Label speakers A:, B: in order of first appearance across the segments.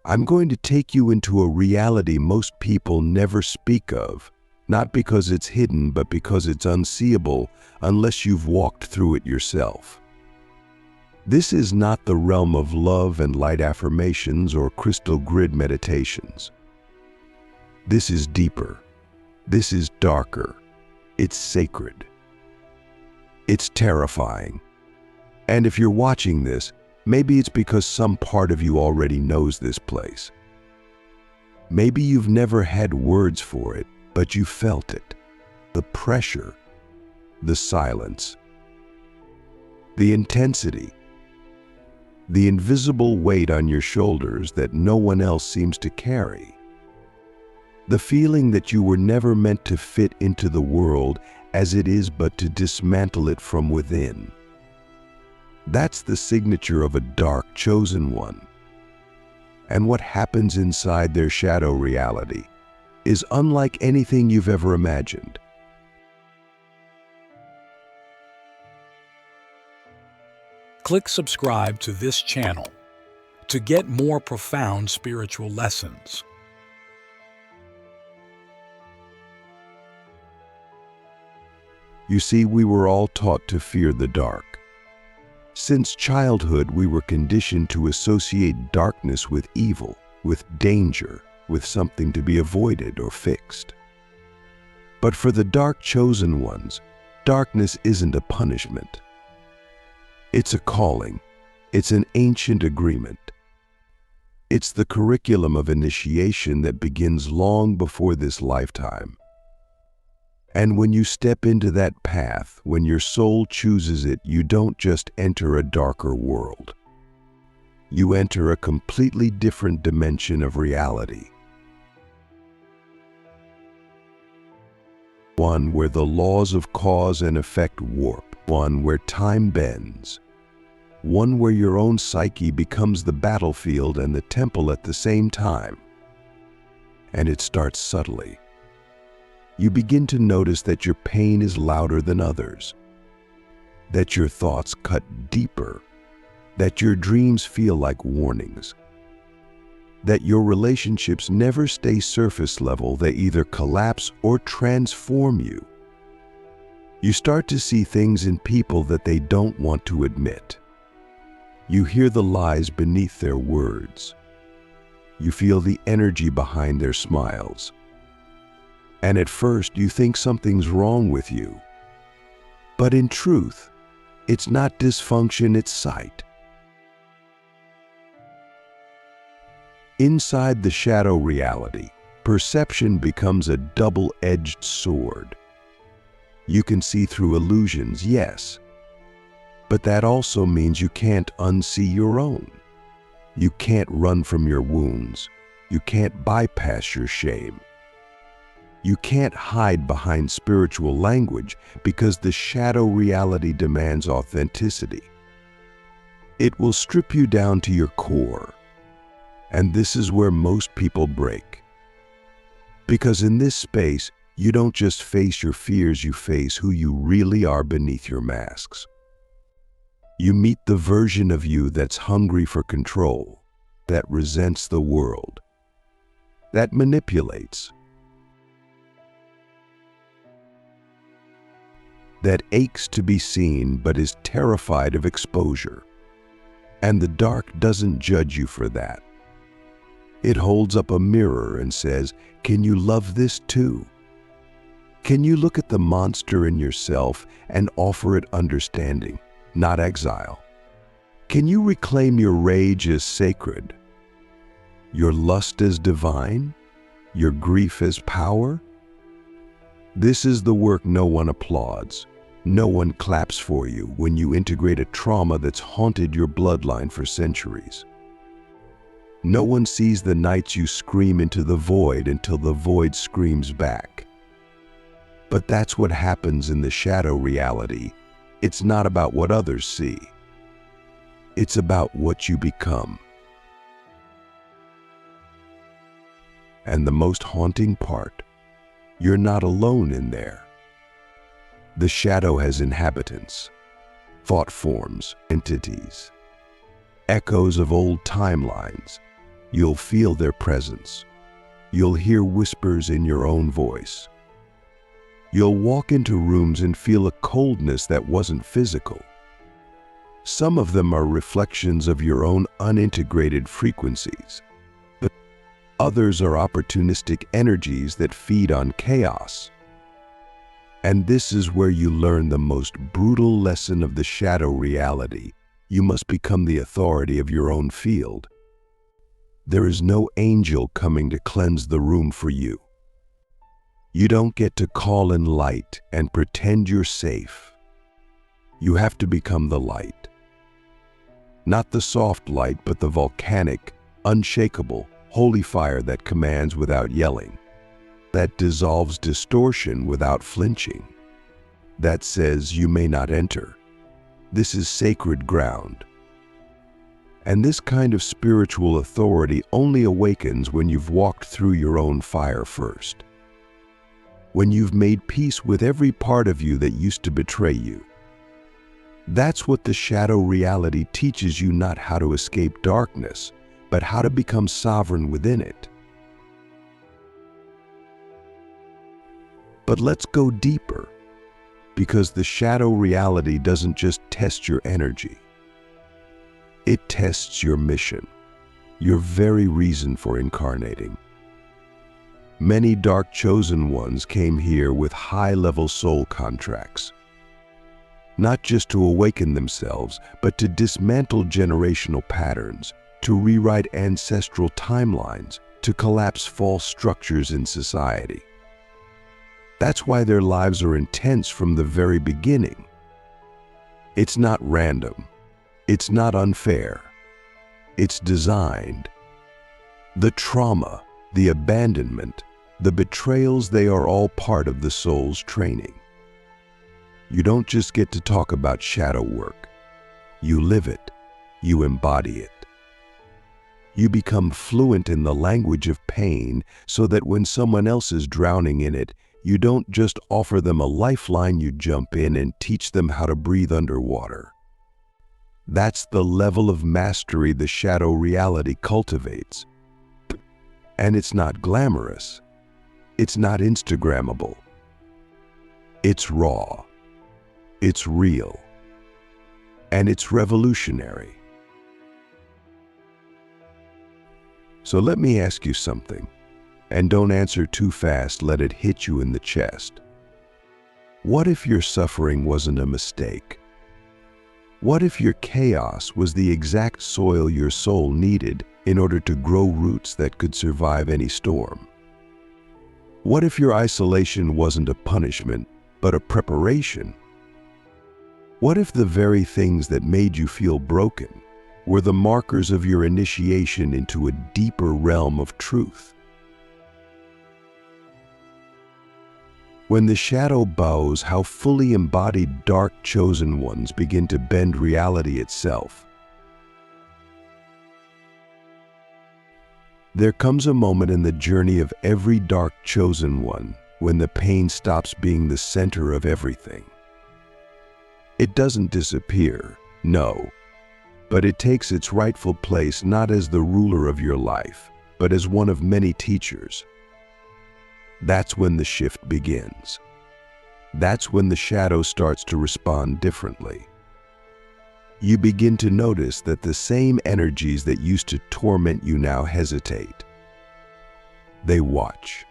A: I'm going to take you into a reality most people never speak of, not because it's hidden, but because it's unseeable unless you've walked through it yourself. This is not the realm of love and light affirmations or crystal grid meditations. This is deeper. This is darker. It's sacred. It's terrifying. And if you're watching this, maybe it's because some part of you already knows this place. Maybe you've never had words for it, but you felt it. The pressure, the silence, the intensity, the invisible weight on your shoulders that no one else seems to carry. The feeling that you were never meant to fit into the world as it is, but to dismantle it from within. That's the signature of a dark, chosen one. And what happens inside their shadow reality is unlike anything you've ever imagined.
B: Click subscribe to this channel to get more profound spiritual lessons.
A: You see, we were all taught to fear the dark. Since childhood, we were conditioned to associate darkness with evil, with danger, with something to be avoided or fixed. But for the dark chosen ones, darkness isn't a punishment. It's a calling. It's an ancient agreement. It's the curriculum of initiation that begins long before this lifetime. And when you step into that path, when your soul chooses it, you don't just enter a darker world. You enter a completely different dimension of reality. One where the laws of cause and effect warp. One where time bends. One where your own psyche becomes the battlefield and the temple at the same time. And it starts subtly. You begin to notice that your pain is louder than others, that your thoughts cut deeper, that your dreams feel like warnings, that your relationships never stay surface level, they either collapse or transform you. You start to see things in people that they don't want to admit. You hear the lies beneath their words. You feel the energy behind their smiles. And at first you think something's wrong with you. But in truth, it's not dysfunction, it's sight. Inside the shadow reality, perception becomes a double-edged sword. You can see through illusions, yes, but that also means you can't unsee your own. You can't run from your wounds. You can't bypass your shame. You can't hide behind spiritual language because the shadow reality demands authenticity. It will strip you down to your core. And this is where most people break. Because in this space, you don't just face your fears, you face who you really are beneath your masks. You meet the version of you that's hungry for control, that resents the world, that manipulates, that aches to be seen but is terrified of exposure. And the dark doesn't judge you for that. It holds up a mirror and says, "Can you love this too? Can you look at the monster in yourself and offer it understanding, not exile? Can you reclaim your rage as sacred, your lust as divine, your grief as power?" This is the work no one applauds. No one claps for you when you integrate a trauma that's haunted your bloodline for centuries. No one sees the nights you scream into the void until the void screams back. But that's what happens in the shadow reality. It's not about what others see. It's about what you become. And the most haunting part, you're not alone in there. The shadow has inhabitants, thought forms, entities, echoes of old timelines, You'll feel their presence. You'll hear whispers in your own voice. You'll walk into rooms and feel a coldness that wasn't physical. Some of them are reflections of your own unintegrated frequencies, but others are opportunistic energies that feed on chaos. And this is where you learn the most brutal lesson of the shadow reality. You must become the authority of your own field. There is no angel coming to cleanse the room for you. You don't get to call in light and pretend you're safe. You have to become the light. Not the soft light, but the volcanic, unshakable, holy fire that commands without yelling, that dissolves distortion without flinching, that says you may not enter. This is sacred ground. And this kind of spiritual authority only awakens when you've walked through your own fire first. When you've made peace with every part of you that used to betray you. That's what the shadow reality teaches you, not how to escape darkness, but how to become sovereign within it. But let's go deeper, because the shadow reality doesn't just test your energy. It tests your mission, your very reason for incarnating. Many dark chosen ones came here with high-level soul contracts, not just to awaken themselves, but to dismantle generational patterns, to rewrite ancestral timelines, to collapse false structures in society. That's why their lives are intense from the very beginning. It's not random. It's not unfair. It's designed. The trauma, the abandonment, the betrayals, they are all part of the soul's training. You don't just get to talk about shadow work. You live it. You embody it. You become fluent in the language of pain so that when someone else is drowning in it, you don't just offer them a lifeline, you jump in and teach them how to breathe underwater. That's the level of mastery the shadow reality cultivates. And it's not glamorous. It's not Instagrammable. It's raw. It's real. And it's revolutionary. So let me ask you something, and don't answer too fast, let it hit you in the chest. What if your suffering wasn't a mistake? What if your chaos was the exact soil your soul needed in order to grow roots that could survive any storm? What if your isolation wasn't a punishment, but a preparation? What if the very things that made you feel broken were the markers of your initiation into a deeper realm of truth? When the shadow bows, how fully embodied dark chosen ones begin to bend reality itself. There comes a moment in the journey of every dark chosen one when the pain stops being the center of everything. It doesn't disappear, no, but it takes its rightful place not as the ruler of your life, but as one of many teachers. That's when the shift begins. That's when the shadow starts to respond differently. You begin to notice that the same energies that used to torment you now hesitate. They watch.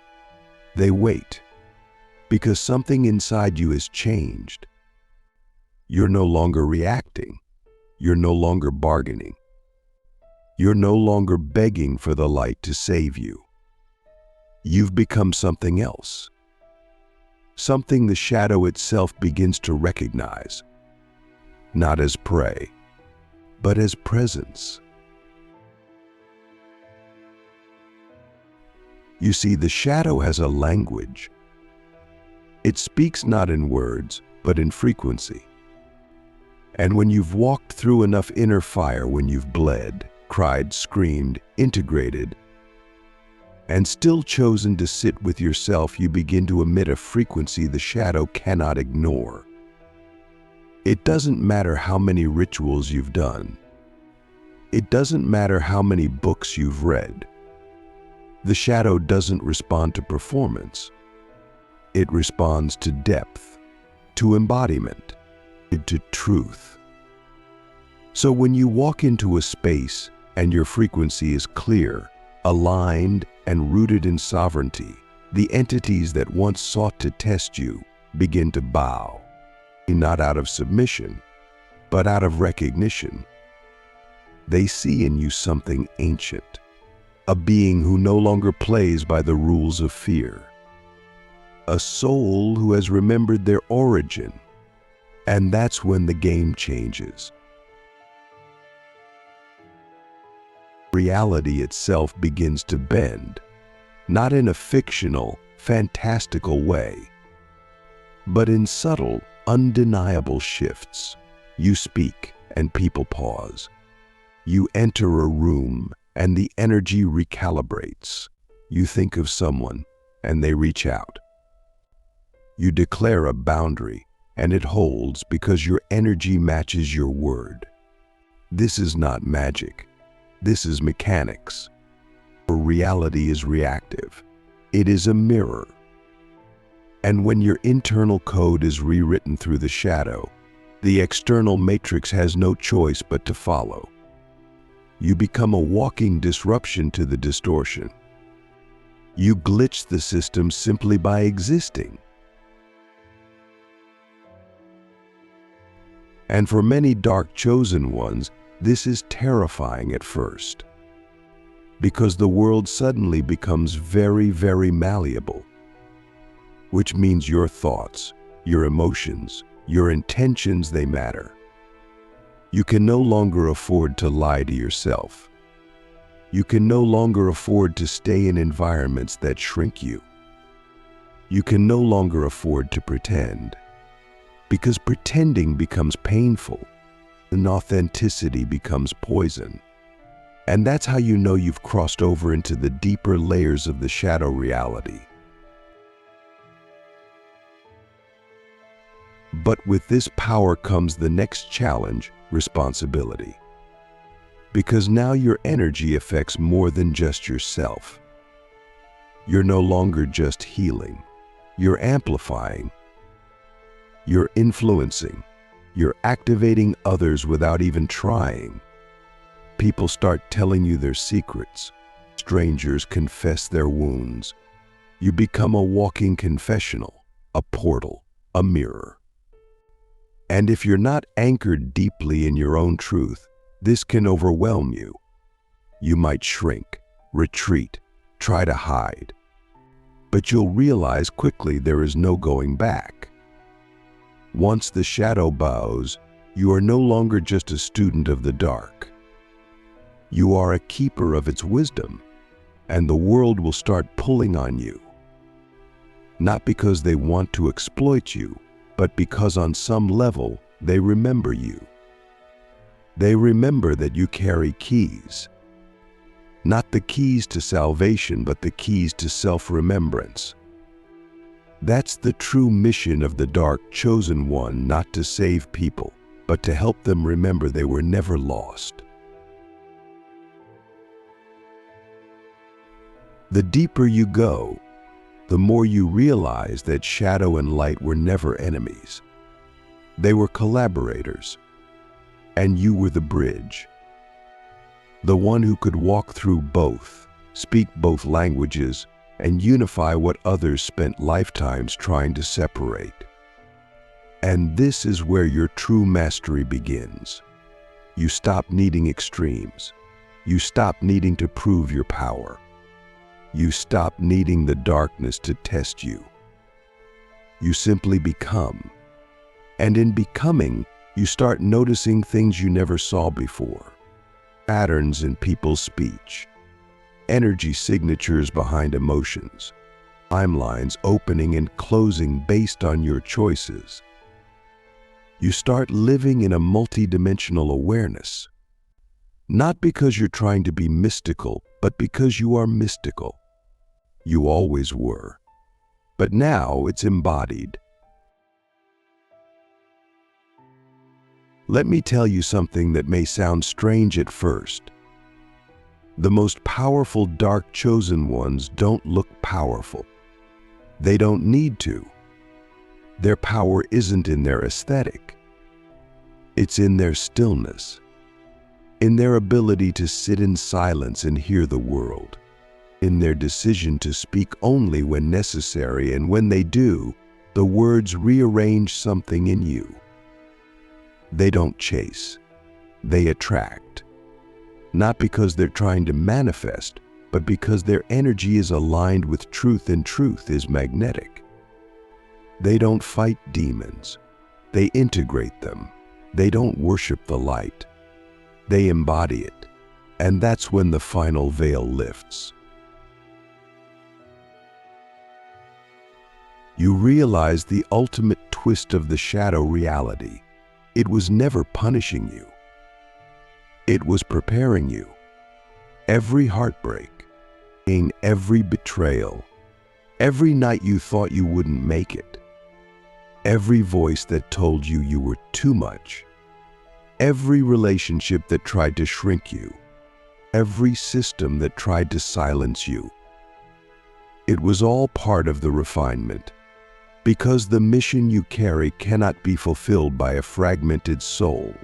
A: They wait. Because something inside you has changed. You're no longer reacting. You're no longer bargaining. You're no longer begging for the light to save you. You've become something else. Something the shadow itself begins to recognize. Not as prey, but as presence. You see, the shadow has a language. It speaks not in words, but in frequency. And when you've walked through enough inner fire, when you've bled, cried, screamed, integrated, and still chosen to sit with yourself, you begin to emit a frequency the shadow cannot ignore. It doesn't matter how many rituals you've done. It doesn't matter how many books you've read. The shadow doesn't respond to performance. It responds to depth, to embodiment, to truth. So when you walk into a space and your frequency is clear, aligned, and rooted in sovereignty, the entities that once sought to test you begin to bow, not out of submission, but out of recognition. They see in you something ancient, a being who no longer plays by the rules of fear, a soul who has remembered their origin, and that's when the game changes. Reality itself begins to bend, not in a fictional, fantastical way, but in subtle, undeniable shifts. You speak and people pause. You enter a room and the energy recalibrates. You think of someone and they reach out. You declare a boundary and it holds because your energy matches your word. This is not magic. This is mechanics. For reality is reactive. It is a mirror. And when your internal code is rewritten through the shadow, the external matrix has no choice but to follow. You become a walking disruption to the distortion. You glitch the system simply by existing. And for many dark chosen ones, this is terrifying at first, because the world suddenly becomes very, very malleable, which means your thoughts, your emotions, your intentions, they matter. You can no longer afford to lie to yourself. You can no longer afford to stay in environments that shrink you. You can no longer afford to pretend, because pretending becomes painful and authenticity becomes poison. And that's how you know you've crossed over into the deeper layers of the shadow reality. But with this power comes the next challenge, responsibility. Because now your energy affects more than just yourself. You're no longer just healing. You're amplifying. You're influencing. You're activating others without even trying. People start telling you their secrets. Strangers confess their wounds. You become a walking confessional, a portal, a mirror. And if you're not anchored deeply in your own truth, this can overwhelm you. You might shrink, retreat, try to hide. But you'll realize quickly there is no going back. Once the shadow bows, you are no longer just a student of the dark. You are a keeper of its wisdom, and the world will start pulling on you. Not because they want to exploit you, but because on some level they remember you. They remember that you carry keys. Not the keys to salvation, but the keys to self-remembrance. That's the true mission of the dark chosen one, not to save people, but to help them remember they were never lost. The deeper you go, the more you realize that shadow and light were never enemies. They were collaborators, and you were the bridge. The one who could walk through both, speak both languages, and unify what others spent lifetimes trying to separate. And this is where your true mastery begins. You stop needing extremes. You stop needing to prove your power. You stop needing the darkness to test you. You simply become. And in becoming, you start noticing things you never saw before. Patterns in people's speech, energy signatures behind emotions, timelines opening and closing based on your choices. You start living in a multidimensional awareness, not because you're trying to be mystical, but because you are mystical. You always were, but now it's embodied. Let me tell you something that may sound strange at first. The most powerful dark chosen ones don't look powerful. They don't need to. Their power isn't in their aesthetic. It's in their stillness, in their ability to sit in silence and hear the world, in their decision to speak only when necessary, and when they do, the words rearrange something in you. They don't chase, they attract. Not because they're trying to manifest, but because their energy is aligned with truth, and truth is magnetic. They don't fight demons. They integrate them. They don't worship the light. They embody it. And that's when the final veil lifts. You realize the ultimate twist of the shadow reality. It was never punishing you. It was preparing you. Every heartbreak, every betrayal, every night you thought you wouldn't make it, every voice that told you you were too much, every relationship that tried to shrink you, every system that tried to silence you. It was all part of the refinement, because the mission you carry cannot be fulfilled by a fragmented soul.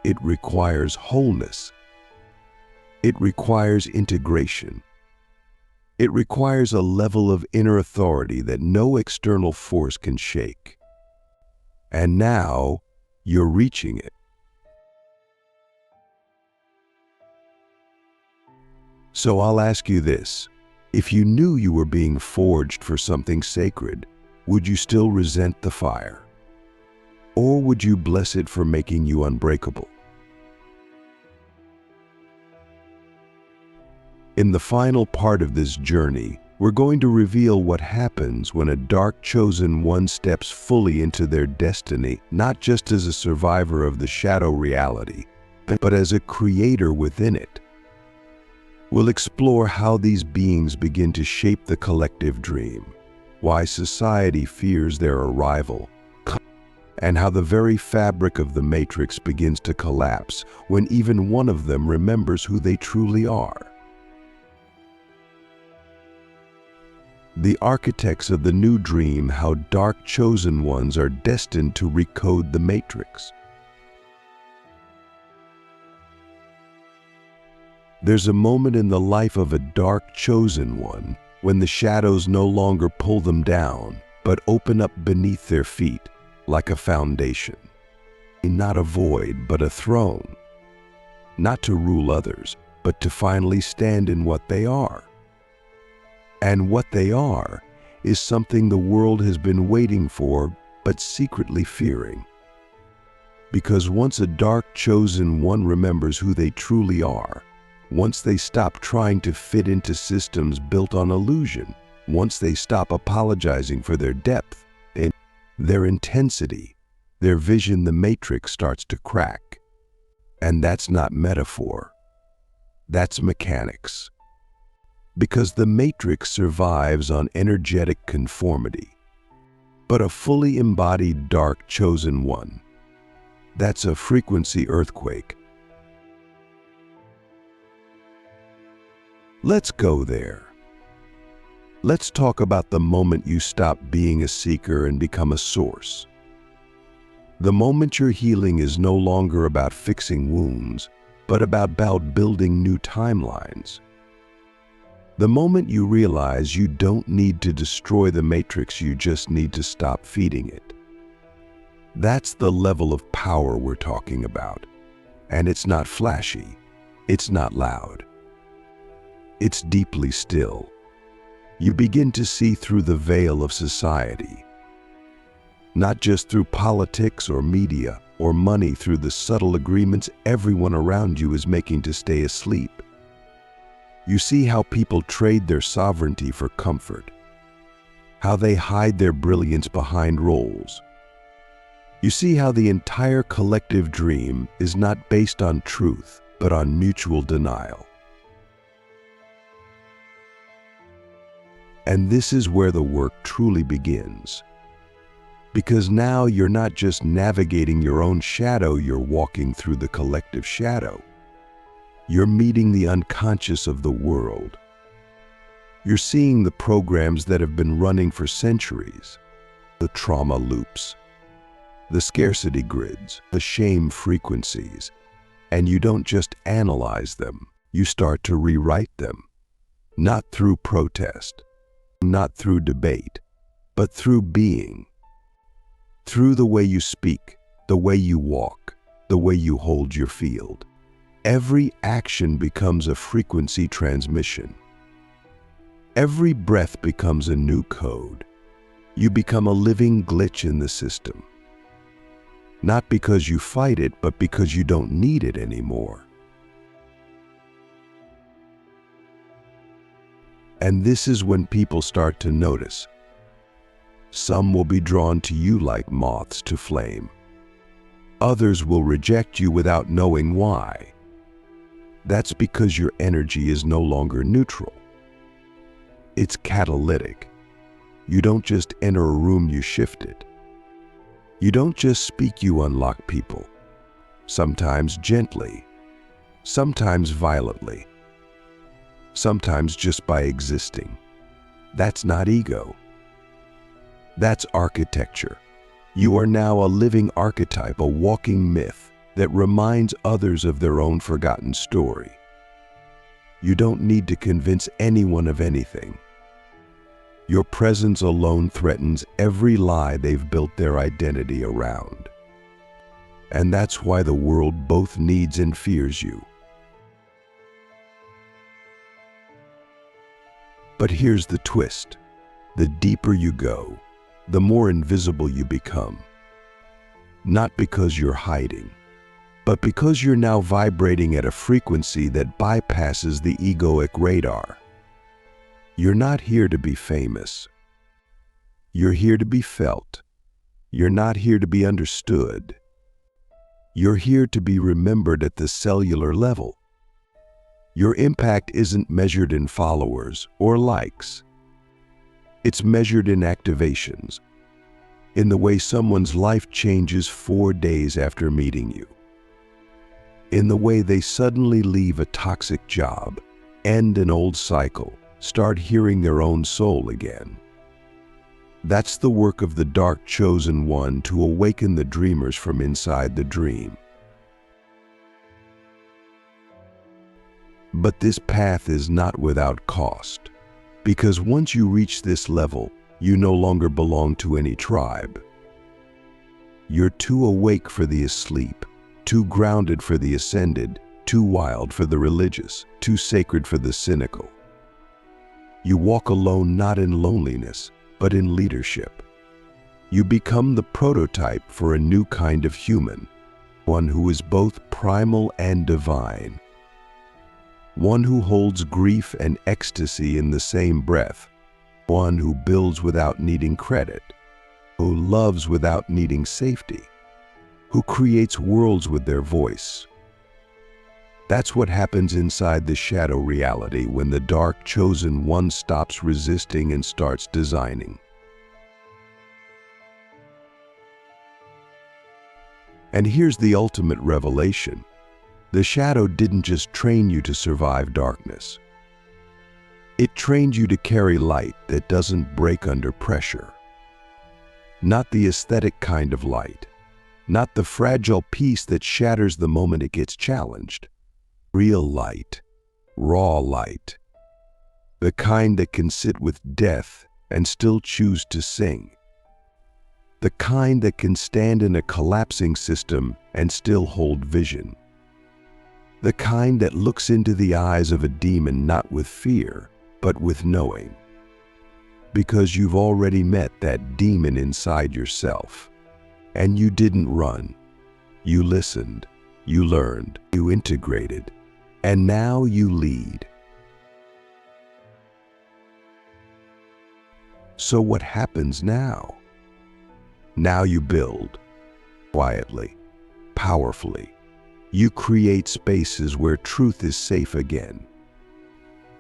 A: It requires wholeness. It requires integration. It requires a level of inner authority that no external force can shake. And now, you're reaching it. So I'll ask you this. If you knew you were being forged for something sacred, would you still resent the fire? Or would you bless it for making you unbreakable? In the final part of this journey, we're going to reveal what happens when a dark chosen one steps fully into their destiny, not just as a survivor of the shadow reality, but as a creator within it. We'll explore how these beings begin to shape the collective dream, why society fears their arrival, and how the very fabric of the matrix begins to collapse when even one of them remembers who they truly are. The architects of the new dream, how dark chosen ones are destined to recode the matrix. There's a moment in the life of a dark chosen one when the shadows no longer pull them down, but open up beneath their feet like a foundation. Not a void, but a throne. Not to rule others, but to finally stand in what they are. And what they are is something the world has been waiting for, but secretly fearing. Because once a dark chosen one remembers who they truly are, once they stop trying to fit into systems built on illusion, once they stop apologizing for their depth and their intensity, their vision, the matrix starts to crack. And that's not metaphor. That's mechanics. Because the matrix survives on energetic conformity. But a fully embodied dark chosen one, that's a frequency earthquake. Let's go there. Let's talk about the moment you stop being a seeker and become a source. The moment your healing is no longer about fixing wounds, but about building new timelines. The moment you realize you don't need to destroy the matrix, you just need to stop feeding it. That's the level of power we're talking about. And it's not flashy. It's not loud. It's deeply still. You begin to see through the veil of society. Not just through politics or media or money, through the subtle agreements everyone around you is making to stay asleep. You see how people trade their sovereignty for comfort, how they hide their brilliance behind roles. You see how the entire collective dream is not based on truth, but on mutual denial. And this is where the work truly begins. Because now you're not just navigating your own shadow, you're walking through the collective shadow. You're meeting the unconscious of the world. You're seeing the programs that have been running for centuries, the trauma loops, the scarcity grids, the shame frequencies, and you don't just analyze them, you start to rewrite them. Not through protest, not through debate, but through being. Through the way you speak, the way you walk, the way you hold your field. Every action becomes a frequency transmission. Every breath becomes a new code. You become a living glitch in the system. Not because you fight it, but because you don't need it anymore. And this is when people start to notice. Some will be drawn to you like moths to flame. Others will reject you without knowing why. That's because your energy is no longer neutral. It's catalytic. You don't just enter a room, you shift it. You don't just speak, you unlock people. Sometimes gently, sometimes violently, sometimes just by existing. That's not ego. That's architecture. You are now a living archetype, a walking myth that reminds others of their own forgotten story. You don't need to convince anyone of anything. Your presence alone threatens every lie they've built their identity around. And that's why the world both needs and fears you. But here's the twist. The deeper you go, the more invisible you become. Not because you're hiding, but because you're now vibrating at a frequency that bypasses the egoic radar. You're not here to be famous. You're here to be felt. You're not here to be understood. You're here to be remembered at the cellular level. Your impact isn't measured in followers or likes. It's measured in activations, in the way someone's life changes 4 days after meeting you, in the way they suddenly leave a toxic job, end an old cycle, start hearing their own soul again. That's the work of the dark chosen one to awaken the dreamers from inside the dream. But this path is not without cost, because once you reach this level, you no longer belong to any tribe. You're too awake for the asleep, too grounded for the ascended, too wild for the religious, too sacred for the cynical. You walk alone not in loneliness, but in leadership. You become the prototype for a new kind of human, one who is both primal and divine. One who holds grief and ecstasy in the same breath. One who builds without needing credit, who loves without needing safety, who creates worlds with their voice. That's what happens inside the shadow reality when the dark chosen one stops resisting and starts designing. And here's the ultimate revelation. The shadow didn't just train you to survive darkness. It trained you to carry light that doesn't break under pressure. Not the aesthetic kind of light. Not the fragile piece that shatters the moment it gets challenged. Real light, raw light. The kind that can sit with death and still choose to sing. The kind that can stand in a collapsing system and still hold vision. The kind that looks into the eyes of a demon not with fear, but with knowing. Because you've already met that demon inside yourself. And you didn't run. You listened, you learned, you integrated, and now you lead. So what happens now? Now you build, quietly, powerfully. You create spaces where truth is safe again.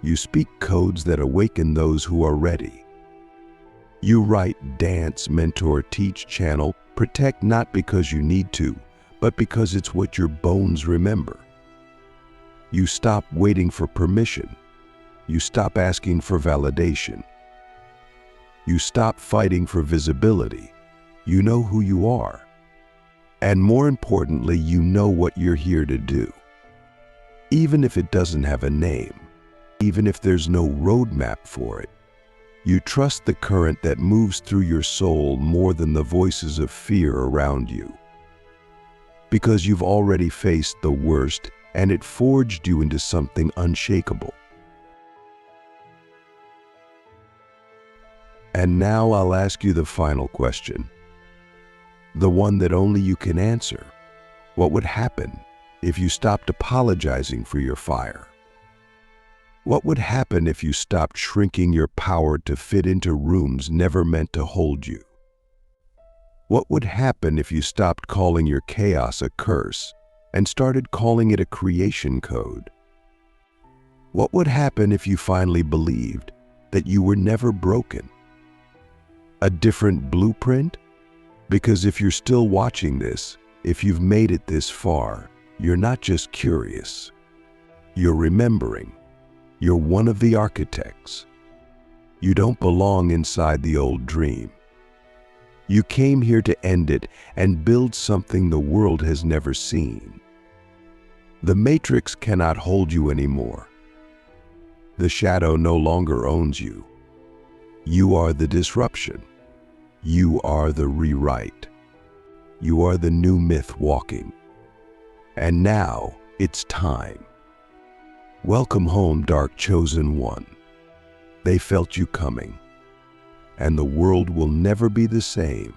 A: You speak codes that awaken those who are ready. You write, dance, mentor, teach, channel, protect not because you need to, but because it's what your bones remember. You stop waiting for permission. You stop asking for validation. You stop fighting for visibility. You know who you are. And more importantly, you know what you're here to do. Even if it doesn't have a name, even if there's no roadmap for it, you trust the current that moves through your soul more than the voices of fear around you. Because you've already faced the worst, and it forged you into something unshakable. And now I'll ask you the final question, the one that only you can answer. What would happen if you stopped apologizing for your fire? What would happen if you stopped shrinking your power to fit into rooms never meant to hold you? What would happen if you stopped calling your chaos a curse and started calling it a creation code? What would happen if you finally believed that you were never broken? A different blueprint? Because if you're still watching this, if you've made it this far, you're not just curious. You're remembering. You're one of the architects. You don't belong inside the old dream. You came here to end it and build something the world has never seen. The matrix cannot hold you anymore. The shadow no longer owns you. You are the disruption. You are the rewrite. You are the new myth walking. And now it's time. Welcome home, dark chosen one. They felt you coming, and the world will never be the same